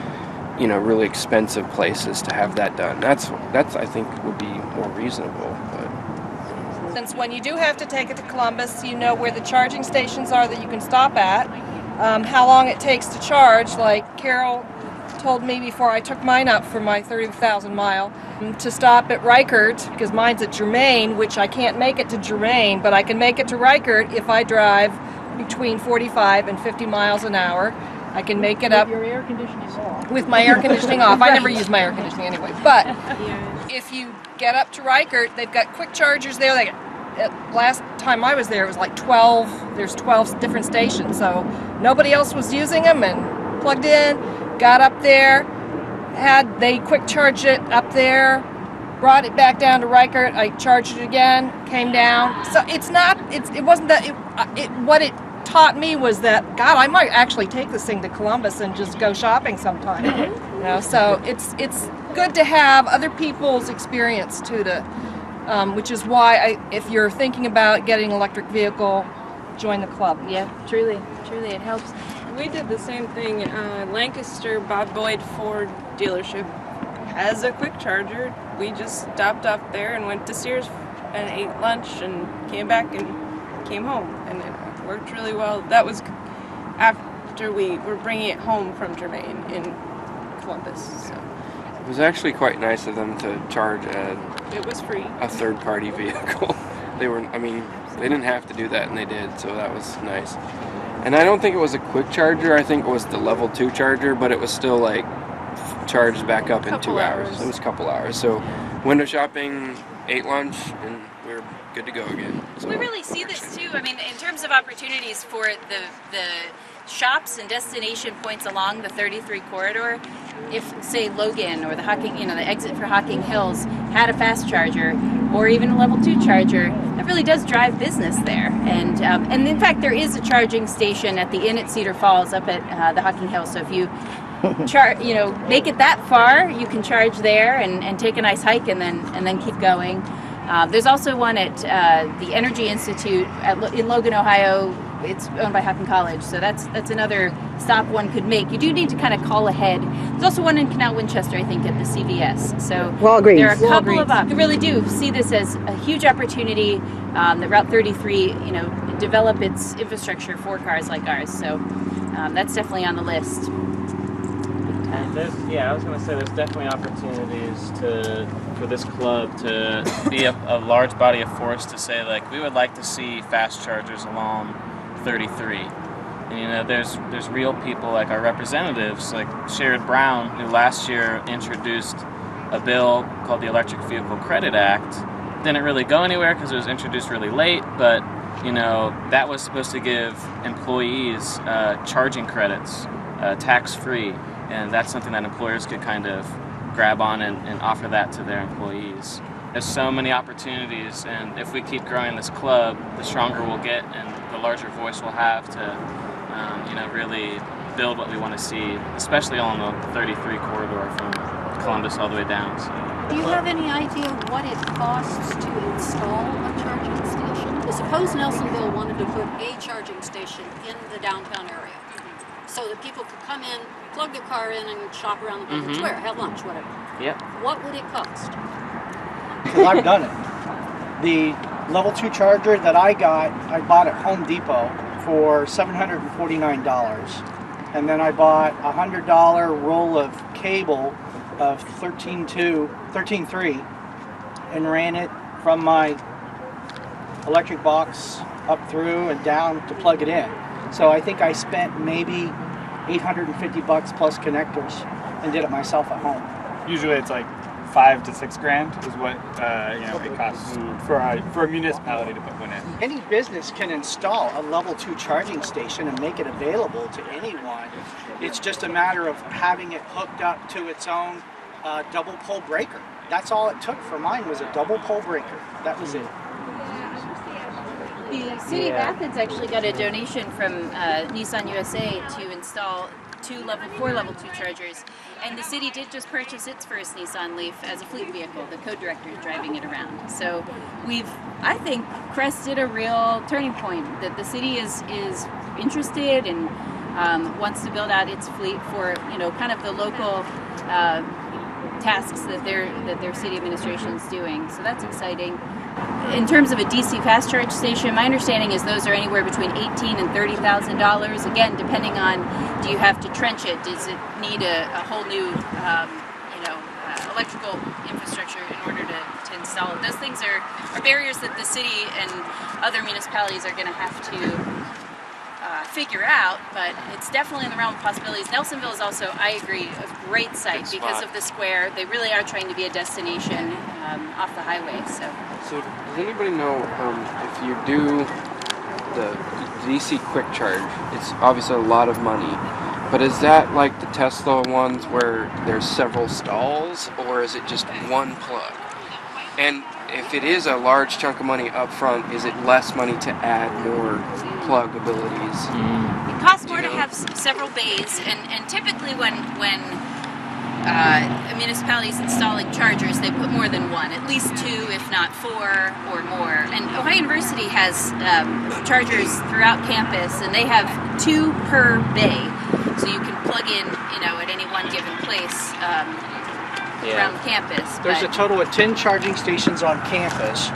really expensive places to have that done. That's I think would be more reasonable. But Since when you do have to take it to Columbus, you know where the charging stations are that you can stop at, how long it takes to charge. Like Carol told me before I took mine up for my 30,000 mile to stop at Reichert, because mine's at Germain, which I can't make it to Germain, but I can make it to Reichert if I drive between 45 and 50 miles an hour. I can make it up With your air conditioning off. with my air conditioning off. I never Right. use my air conditioning anyway. But if you get up to Reichert, they've got quick chargers there. Last time I was there, it was like 12. There's 12 different stations, so nobody else was using them. And plugged in, got up there, they quick charged it up there, brought it back down to Reichert. I charged it again, came down. So it wasn't that. What it taught me was that, God, I might actually take this thing to Columbus and just go shopping sometime. So it's good to have other people's experience too, which is why if you're thinking about getting an electric vehicle, join the club. Yeah, truly, it helps. We did the same thing. Lancaster Bob Boyd Ford dealership has a quick charger. We just stopped up there and went to Sears and ate lunch and came back and came home, and it worked really well. That was after we were bringing it home from Germain in Columbus. So. It was actually quite nice of them to charge It was free. a third-party vehicle. They didn't have to do that, and they did, so that was nice. And I don't think it was a quick charger. I think it was the level 2 charger, but it was still like charged back up in 2 hours. It was a couple hours. So window shopping, ate lunch, and we were good to go again. So We really see this too. I mean, in terms of opportunities for the shops and destination points along the 33 corridor, if say Logan or the exit for Hocking Hills had a fast charger or even a level 2 charger, that really does drive business there. And in fact, there is a charging station at the inn at Cedar Falls up at the Hocking Hills. So if you make it that far, you can charge there and take a nice hike and then keep going. There's also one at the Energy Institute in Logan, Ohio. It's owned by Hocking College, so that's another stop one could make. You do need to kind of call ahead. There's also one in Canal Winchester, I think, at the CVS. So Walgreens. there are a couple of I really do see this as a huge opportunity that Route 33, develop its infrastructure for cars like ours. So that's definitely on the list. I was going to say there's definitely opportunities for this club to be a large body of force to say, like, we would like to see fast chargers along 33. And there's real people like our representatives, like Sherrod Brown, who last year introduced a bill called the Electric Vehicle Credit Act. Didn't really go anywhere because it was introduced really late, but that was supposed to give employees charging credits, tax-free. And that's something that employers could kind of grab on and offer that to their employees. There's so many opportunities, and if we keep growing this club, the stronger we'll get and the larger voice we'll have to really build what we want to see, especially along the 33 corridor from Columbus all the way down. So. Do you have any idea what it costs to install a charging station? Suppose Nelsonville wanted to put a charging station in the downtown area, so that people could come in, plug their car in, and shop around the Public Square, have lunch, whatever. Yep. What would it cost? Well, I've done it. The level 2 charger that I bought at Home Depot for $749. And then I bought a $100 roll of cable of 13.3 and ran it from my electric box up through and down to plug it in. So I think I spent maybe $850 plus connectors and did it myself at home. Usually it's like $5 to $6 grand is what it costs for a municipality to put one in. Any business can install a level 2 charging station and make it available to anyone. It's just a matter of having it hooked up to its own double pole breaker. That's all it took for mine, was a double pole breaker. That was it. The city of Athens actually got a donation from Nissan USA to install 4 level 2 chargers, and the city did just purchase its first Nissan Leaf as a fleet vehicle. The co-director is driving it around. So I think, crested a real turning point, that the city is interested and wants to build out its fleet for kind of the local tasks that their city administration is doing. So that's exciting. In terms of a DC fast charge station, my understanding is those are anywhere between $18,000 and $30,000. Again, depending on, do you have to trench it? Does it need a whole new, electrical infrastructure in order to install it? Those things are barriers that the city and other municipalities are going to have to figure out, but it's definitely in the realm of possibilities. Nelsonville is also, I agree, a great site because of the square. They really are trying to be a destination off the highway. So does anybody know if you do the DC quick charge, it's obviously a lot of money, but is that like the Tesla ones where there's several stalls, or is it just one plug? And if it is a large chunk of money up front, is it less money to add more plug abilities? It costs more to have several bays, and typically when a municipality is installing chargers, they put more than one, at least two, if not four or more. And Ohio University has chargers throughout campus, and they have 2 per bay, so you can plug in, at any one given place around campus. There's a total of 10 charging stations on campus.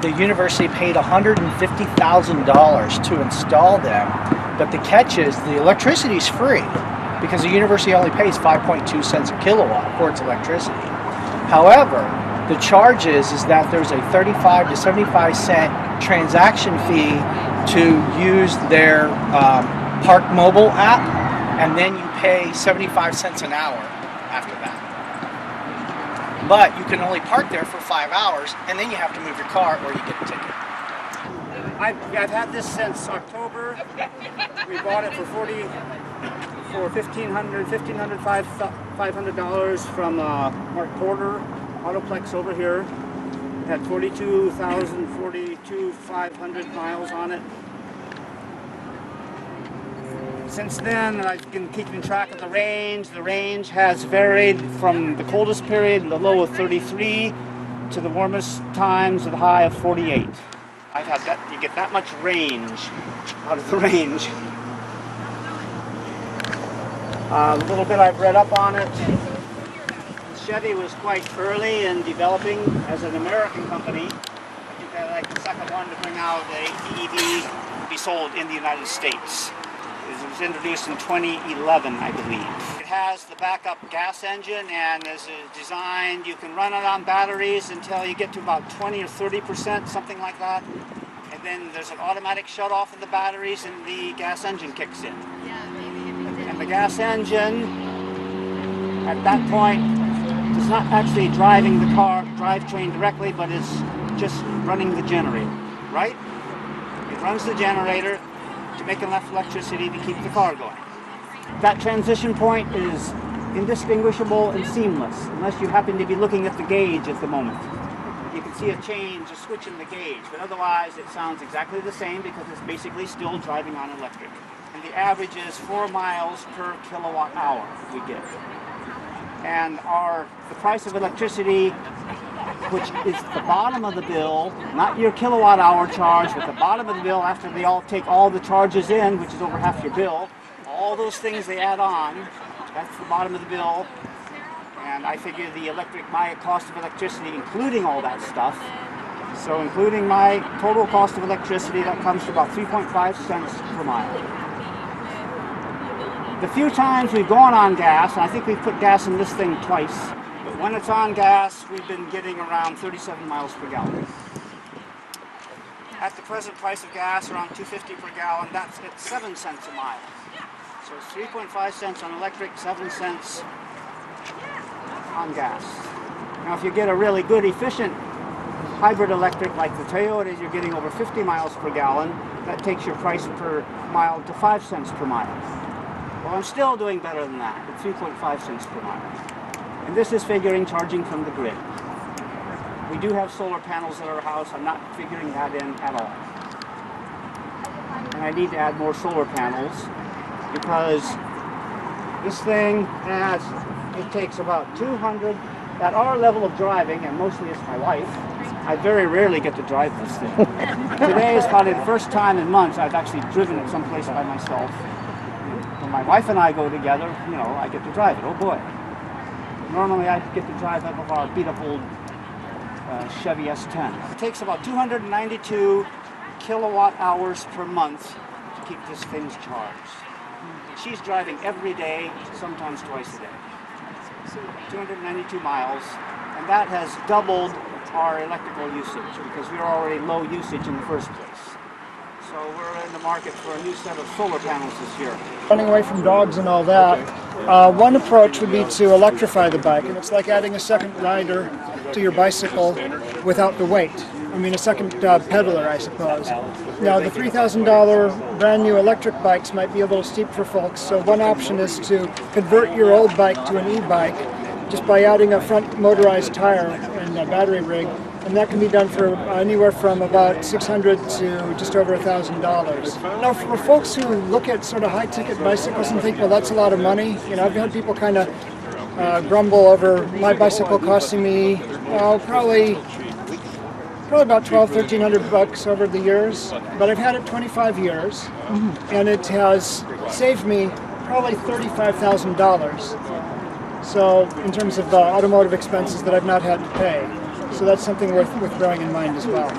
The university paid $150,000 to install them, but the catch is the electricity is free because the university only pays 5.2 cents a kilowatt for its electricity. However, the charge is that there's a 35 to 75 cent transaction fee to use their Park Mobile app, and then you pay 75 cents an hour after that. But you can only park there for 5 hours, and then you have to move your car or you get a ticket. I've had this since October. We bought it for $500 from Mark Porter, Autoplex over here. It had 42,500 miles on it. Since then, I've been keeping track of the range. The range has varied from the coldest period, the low of 33, to the warmest times, the high of 48. I've had that. You get that much range out of the range. A little bit I've read up on it. Chevy was quite early in developing as an American company. I think they're like the second one to bring out the EV to be sold in the United States. It was introduced in 2011, I believe. It has the backup gas engine, and as it's designed, you can run it on batteries until you get to about 20 or 30%, something like that. And then there's an automatic shut off of the batteries, and the gas engine kicks in. And the gas engine, at that point, is not actually driving the drivetrain directly, but is just running the generator, right? It runs the generator to make enough electricity to keep the car going. That transition point is indistinguishable and seamless, unless you happen to be looking at the gauge at the moment. You can see a change, a switch in the gauge, but otherwise it sounds exactly the same because it's basically still driving on electric. And the average is 4 miles per kilowatt hour we get. And the price of electricity, which is the bottom of the bill, not your kilowatt hour charge, but the bottom of the bill after they all take all the charges in, which is over half your bill, all those things they add on, that's the bottom of the bill. And I figure my cost of electricity, including all that stuff, so including my total cost of electricity, that comes to about 3.5 cents per mile. The few times we've gone on gas, and I think we've put gas in this thing twice, but when it's on gas, we've been getting around 37 miles per gallon. At the present price of gas, around $2.50 per gallon, that's at 7 cents a mile. So it's 3.5 cents on electric, 7 cents on gas. Now if you get a really good, efficient hybrid electric like the Toyota, you're getting over 50 miles per gallon. That takes your price per mile to 5 cents per mile. Well, I'm still doing better than that, at 3.5 cents per mile. And this is figuring charging from the grid. We do have solar panels at our house. I'm not figuring that in at all. And I need to add more solar panels because this thing it takes about 200, at our level of driving, and mostly it's my wife, I very rarely get to drive this thing. Today is probably the first time in months I've actually driven it someplace by myself. When my wife and I go together, I get to drive it. Oh boy. Normally I get to drive out of our beat-up old Chevy S10. It takes about 292 kilowatt hours per month to keep this thing charged. She's driving every day, sometimes twice a day. 292 miles, and that has doubled our electrical usage because we were already low usage in the first place. So we're in the market for a new set of solar panels this year. Running away from dogs and all that, one approach would be to electrify the bike, and it's like adding a second rider to your bicycle without the weight. I mean, a second pedaler, I suppose. Now, the $3,000 brand new electric bikes might be a little steep for folks, so one option is to convert your old bike to an e-bike just by adding a front motorized tire and a battery rig, and that can be done for anywhere from about $600 to just over $1,000. Now, for folks who look at sort of high-ticket bicycles and think, well, that's a lot of money, you know, I've had people kind of grumble over my bicycle costing me, well, probably about $1,200–1,300 over the years, but I've had it 25 years, and it has saved me probably $35,000. So in terms of automotive expenses that I've not had to pay. So that's something worth bearing in mind as well.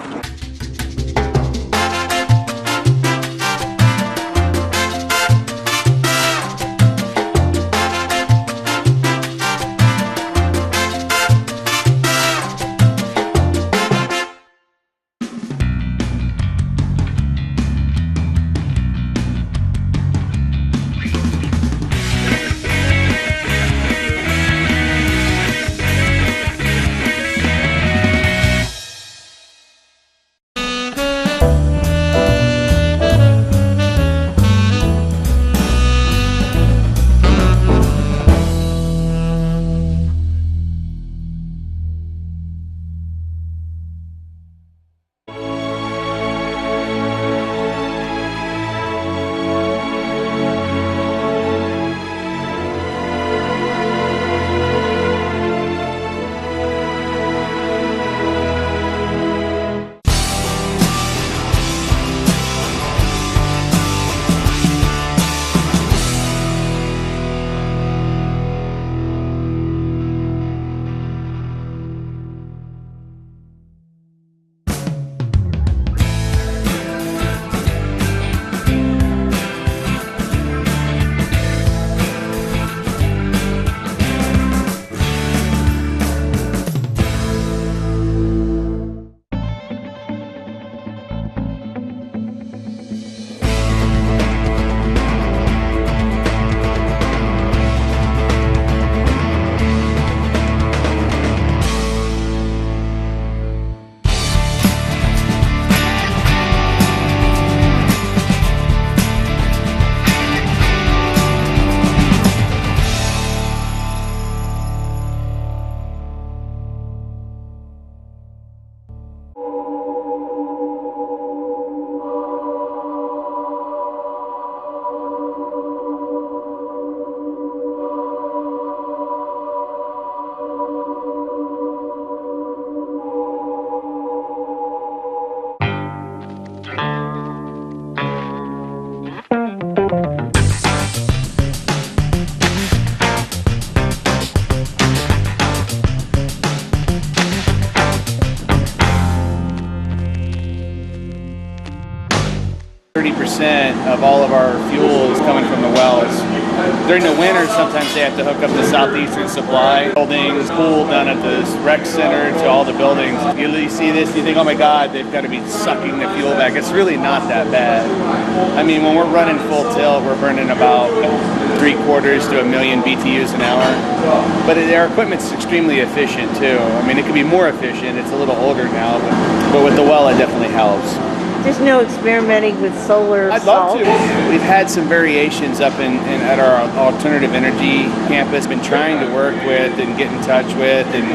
30% of all of our fuel is coming from the wells. During the winter, sometimes they have to hook up the southeastern supply. Buildings, pool down at the rec center to all the buildings. You see this, you think, oh my God, they've got to be sucking the fuel back. It's really not that bad. I mean, when we're running full tilt, we're burning about 3/4 to 1 million BTUs an hour. But our equipment's extremely efficient too. I mean, it could be more efficient. It's a little older now, but with the well, it definitely helps. There's no experimenting with solar I'd love to. We've had some variations up at our alternative energy campus. Been trying to work with and get in touch with and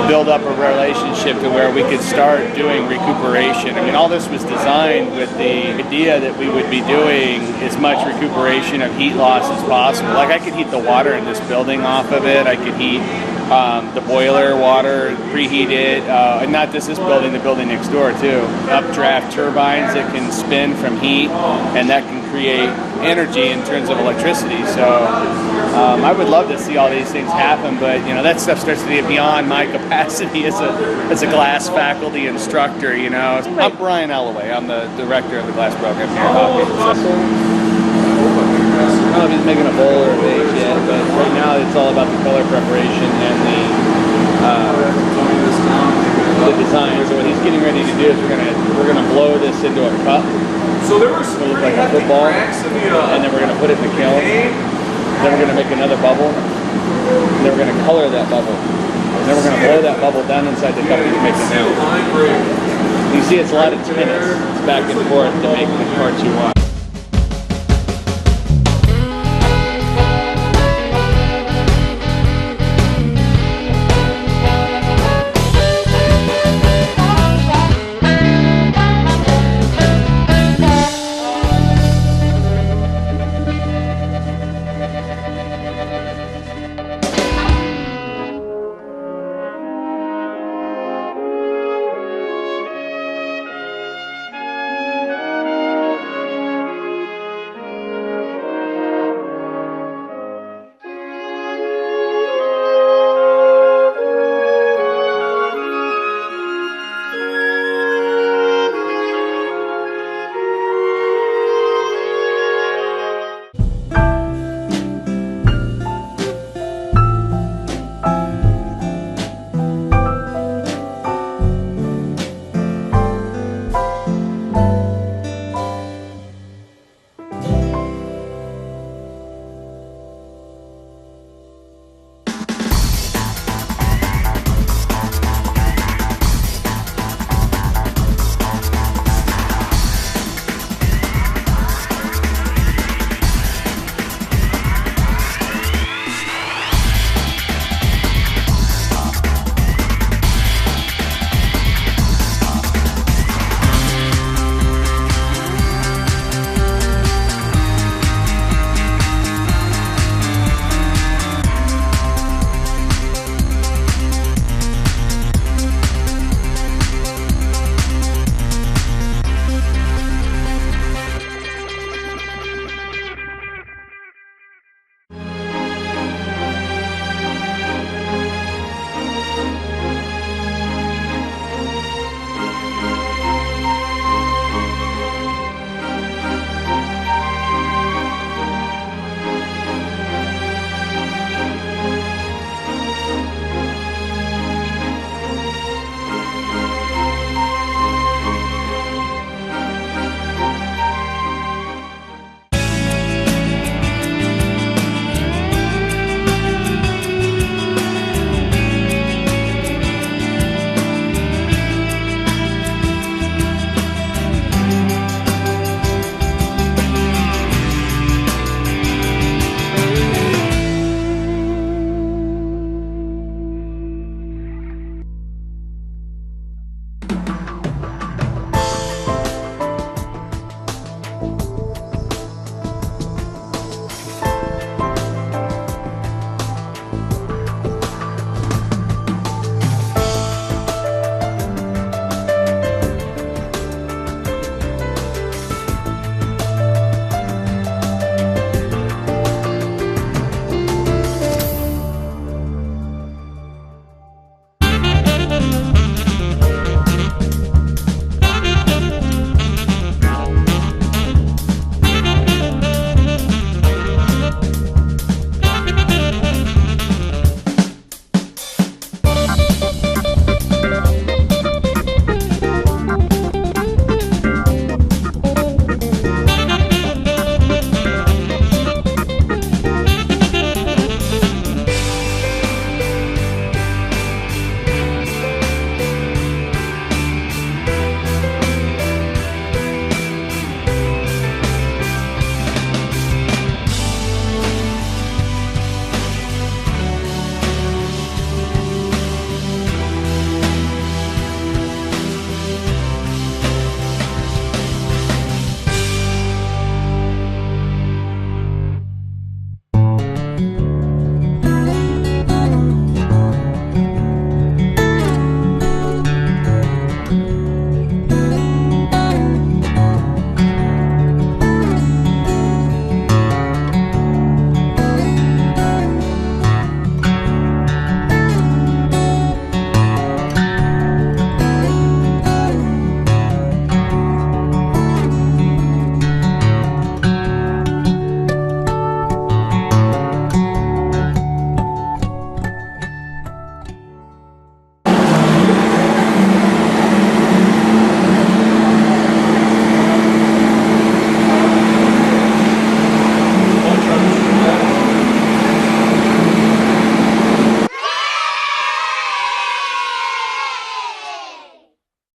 build up a relationship to where we could start doing recuperation. I mean, all this was designed with the idea that we would be doing as much recuperation of heat loss as possible. Like I could heat the water in this building off of it. I could heat the boiler water, preheat it, and not just this building, the building next door too. Updraft turbines that can spin from heat, and that can create energy in terms of electricity. So I would love to see all these things happen, but you know that stuff starts to get beyond my capacity as a glass faculty instructor. You know, I'm Brian Alloway. I'm the director of the glass program here at Hawkins. I don't know if he's making a bowl or a base yet, but right now it's all about the color preparation and the the design. So what he's getting ready to do is we're gonna blow this into a cup. So there was It'll look like a football, and then we're gonna put it in the kiln. Then we're gonna make another bubble, and then we're gonna color that bubble. And then we're gonna blow that bubble down inside the cup and make it now. You see, it's a lot of tennis. It's back and forth to make the parts you want.